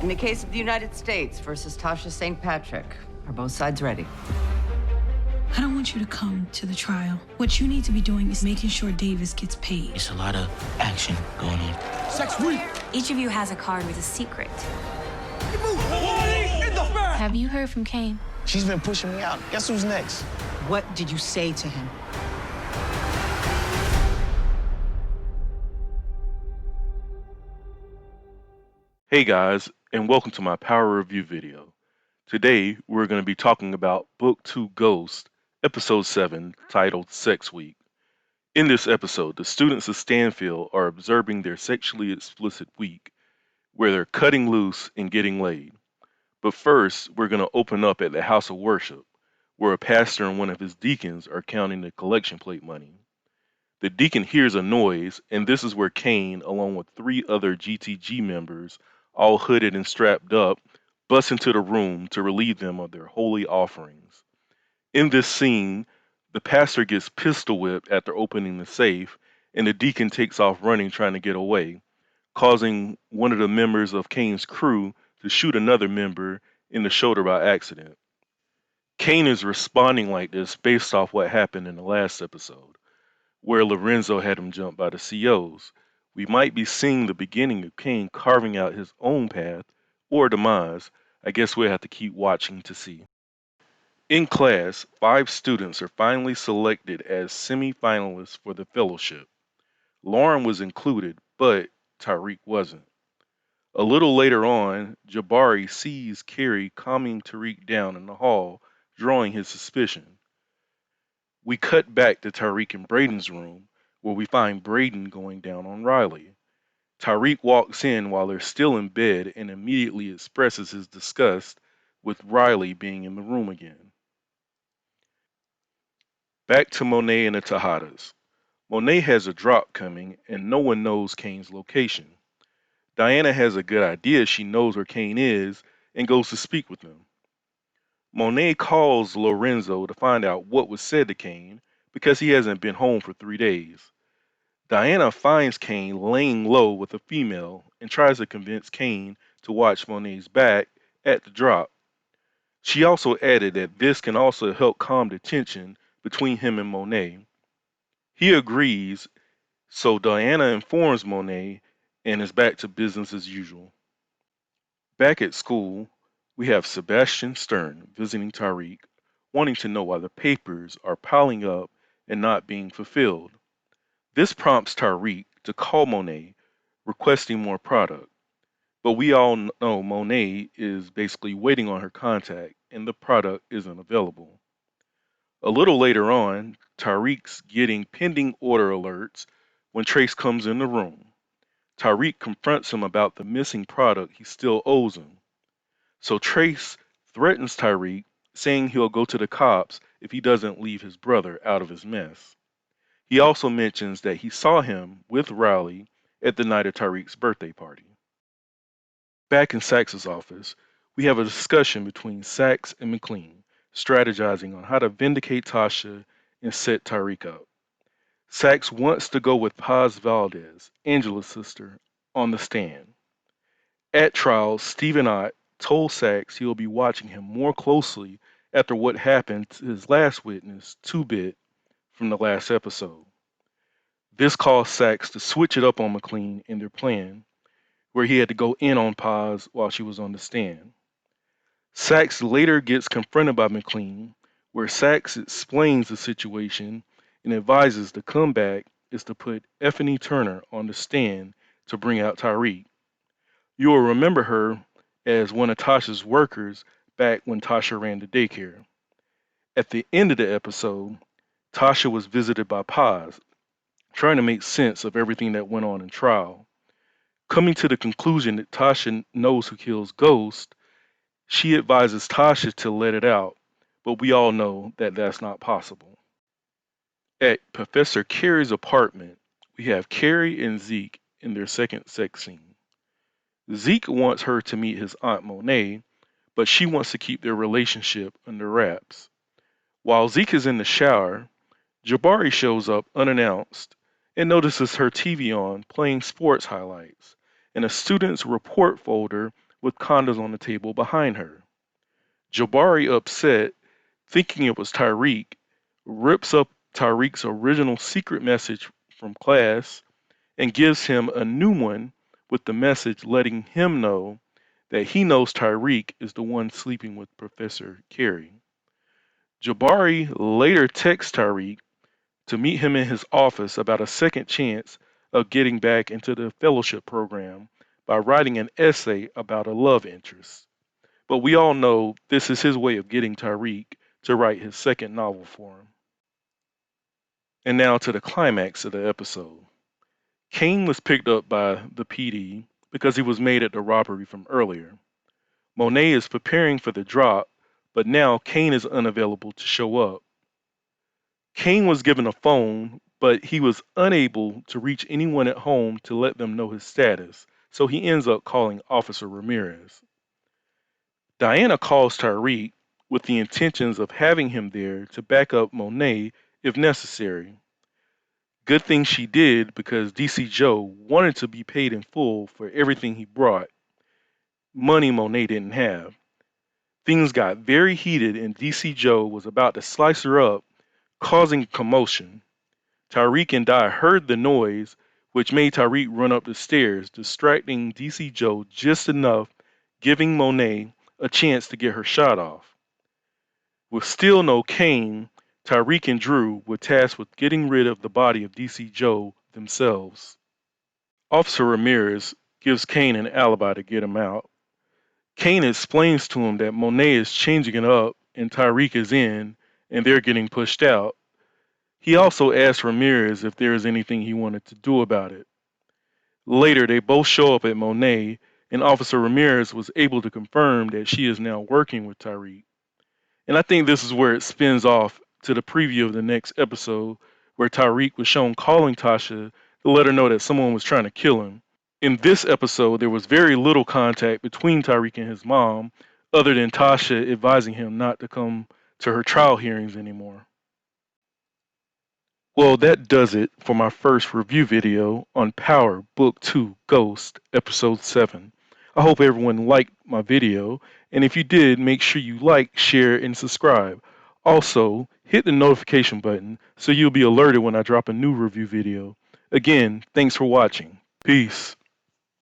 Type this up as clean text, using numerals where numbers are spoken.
In the case of the United States versus Tasha St Patrick, are both sides ready? I don't want you to come to the trial. What you need to be doing is making sure Davis gets paid. It's a lot of action going on. Sex free. Each of you has a card with a secret. Have you heard from Kane? She's been pushing me out. Guess who's next? What did you say to him? Hey guys, and welcome to my power review video. Today, we're going to be talking about Book 2 Ghost, Episode 7, titled Sex Week. In this episode, the students of Stanfield are observing their sexually explicit week, where they're cutting loose and getting laid. But first, we're going to open up at the house of worship, where a pastor and one of his deacons are counting the collection plate money. The deacon hears a noise, and this is where Kane, along with 3 other GTG members, all hooded and strapped up, bust into the room to relieve them of their holy offerings. In this scene, the pastor gets pistol whipped after opening the safe, and the deacon takes off running trying to get away, causing one of the members of Kane's crew to shoot another member in the shoulder by accident. Kane is responding like this based off what happened in the last episode, where Lorenzo had him jumped by the COs. We might be seeing the beginning of Kane carving out his own path or demise. I guess we'll have to keep watching to see. In class, 5 students are finally selected as semi-finalists for the fellowship. Lauren was included, but Tariq wasn't. A little later on, Jabari sees Carrie calming Tariq down in the hall, drawing his suspicion. We cut back to Tariq and Brayden's room, where we find Brayden going down on Riley. Tariq walks in while they're still in bed and immediately expresses his disgust with Riley being in the room again. Back to Monet and the Tejadas. Monet has a drop coming and no one knows Kane's location. Diana has a good idea she knows where Kane is and goes to speak with him. Monet calls Lorenzo to find out what was said to Kane because he hasn't been home for 3 days. Diana finds Kane laying low with a female and tries to convince Kane to watch Monet's back at the drop. She also added that this can also help calm the tension between him and Monet. He agrees, so Diana informs Monet and is back to business as usual. Back at school, we have Sebastian Stern visiting Tariq, wanting to know why the papers are piling up and not being fulfilled. This prompts Tariq to call Monet, requesting more product. But we all know Monet is basically waiting on her contact and the product isn't available. A little later on, Tariq's getting pending order alerts when Trace comes in the room. Tariq confronts him about the missing product he still owes him. So Trace threatens Tariq, saying he'll go to the cops if he doesn't leave his brother out of his mess. He also mentions that he saw him with Riley at the night of Tariq's birthday party. Back in Saxe's office, we have a discussion between Saxe and McLean, strategizing on how to vindicate Tasha and set Tariq up. Saxe wants to go with Paz Valdez, Angela's sister, on the stand. At trial, Steven Ott told Saxe he'll be watching him more closely after what happened to his last witness, 2-Bit, from the last episode. This caused Saxe to switch it up on McLean in their plan, where he had to go in on Paz while she was on the stand. Saxe later gets confronted by McLean, where Saxe explains the situation and advises the comeback is to put Effany Turner on the stand to bring out Tariq. You will remember her as one of Tasha's workers back when Tasha ran the daycare. At the end of the episode, Tasha was visited by Paz, trying to make sense of everything that went on in trial. Coming to the conclusion that Tasha knows who kills Ghost, she advises Tasha to let it out, but we all know that that's not possible. At Professor Carey's apartment, we have Carey and Zeke in their second sex scene. Zeke wants her to meet his aunt Monet, but she wants to keep their relationship under wraps. While Zeke is in the shower, Jabari shows up unannounced and notices her TV on playing sports highlights and a student's report folder with condoms on the table behind her. Jabari, upset, thinking it was Tariq, rips up Tariq's original secret message from class and gives him a new one with the message letting him know that he knows Tariq is the one sleeping with Professor Carey. Jabari later texts Tariq to meet him in his office about a second chance of getting back into the fellowship program by writing an essay about a love interest. But we all know this is his way of getting Tariq to write his second novel for him. And now to the climax of the episode. Kane was picked up by the PD because he was made at the robbery from earlier. Monet is preparing for the drop, but now Kane is unavailable to show up. Kane was given a phone, but he was unable to reach anyone at home to let them know his status, so he ends up calling Officer Ramirez. Diana calls Tariq with the intentions of having him there to back up Monet if necessary. Good thing she did because DC Joe wanted to be paid in full for everything he brought, money Monet didn't have. Things got very heated and DC Joe was about to slice her up, causing commotion. Tariq and Di heard the noise, which made Tariq run up the stairs, distracting DC Joe just enough, giving Monet a chance to get her shot off. With still no Kane, Tariq and Dru were tasked with getting rid of the body of DC Joe themselves. Officer Ramirez gives Kane an alibi to get him out. Kane explains to him that Monet is changing it up and Tariq is in, and they're getting pushed out. He also asks Ramirez if there is anything he wanted to do about it. Later, they both show up at Monet, and Officer Ramirez was able to confirm that she is now working with Tariq. And I think this is where it spins off to the preview of the next episode, where Tariq was shown calling Tasha to let her know that someone was trying to kill him. In this episode, there was very little contact between Tariq and his mom, other than Tasha advising him not to come to her trial hearings anymore. Well, that does it for my first review video on Power Book 2 Ghost Episode 7. I hope everyone liked my video, and if you did, make sure you like, share, and subscribe. Also, hit the notification button so you'll be alerted when I drop a new review video. Again, thanks for watching. Peace.